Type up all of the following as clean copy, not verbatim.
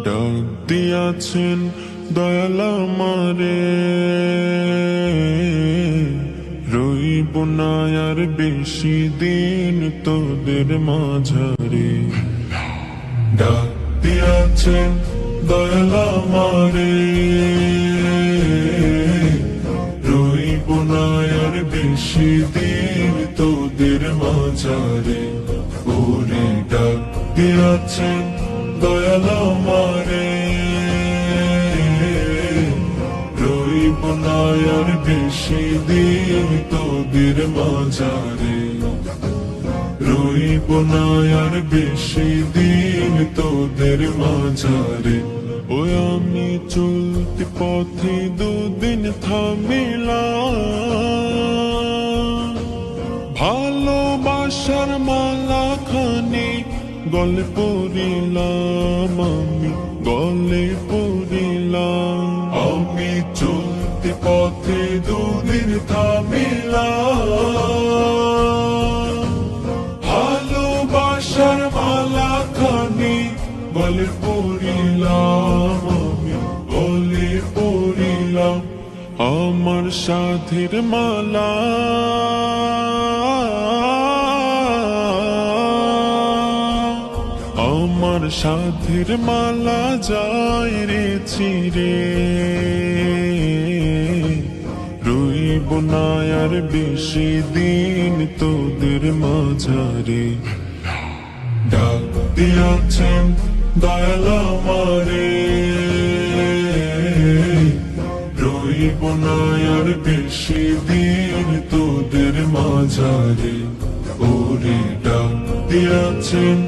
ডাক দিয়াছেন দয়াল আমারে, রইব না আর বেশি দিন তোদের মাঝারে। ডাক দিয়াছেন দয়াল আমারে, রইব না আর বেশি দিন তোদের মাঝারে। ওরে ডাক দিয়াছেন দয়াল আমারে, রইব না আর বেশি দিন তোদের মাঝারে। রইব না আর বেশি দিন তোদের মাঝারে। ওই আমি চলতি পথে দুদিন থামিলাম, ভালোবাসার মালা খানি গলে পড়িলাম, আমি গলে পড়িলাম। আমি চলতি পথে দুদিন থামিলাম, ভালোবাসার মালা খানি গলে পড়িলাম, আমি গলে পড়িলাম। আমার সাধের মালা আমার সাধের মালা যায় রে ছিঁড়ে, রইব না আর বেশি দিন তোদের মাঝারে। ডাক দিয়াছেন দয়াল আমারে, রইব না আর বেশি দিন তোদের মাঝারে। ওরে ডাক দিয়াছেন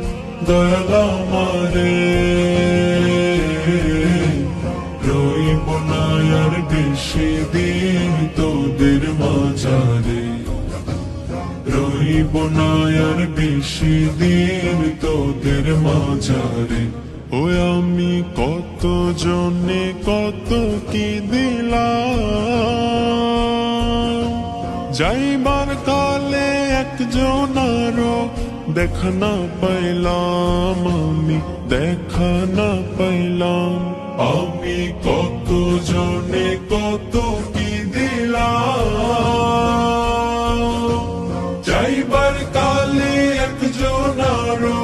দয়াল আমারে, রইব না আর বেশি দিন তোদের মাঝারে। রইব না আর বেশি দিন তোদের মাঝারে। ওই আমি কত জনে কত কি দিলাম, যাইবার কালে একজন আরো দেখা না পাইলাম, আমি দেখা না পাইলাম। আমি কত জনে কত কি দিলাম, যাইবার কালে একজন আরো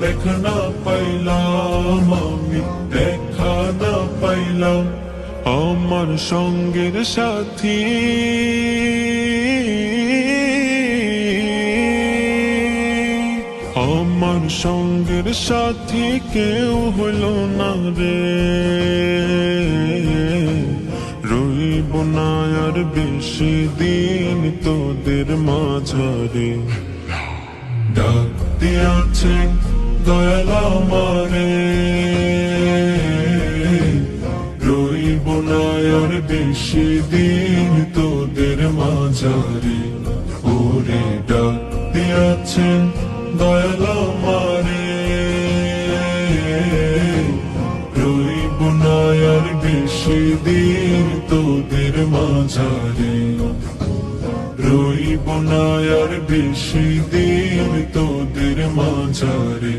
দেখা না পাইলাম, আমি দেখা না পাইলাম। আমার সঙ্গের সাথী আমার সঙ্গের সাথী কেউ হইল না রে, রইব না আর বেশি দিন তোদের মাঝারে। ডাক দিয়াছেন দয়াল আমারে, রইব না আর বেশি দিন তোদের মাঝারে। ওরে ডাক দিয়াছেন দয়াল আমারে, রইব না আর বেশি দিন তোদের মাঝারে। রইব না আর বেশি দিন তোদের মাঝারে।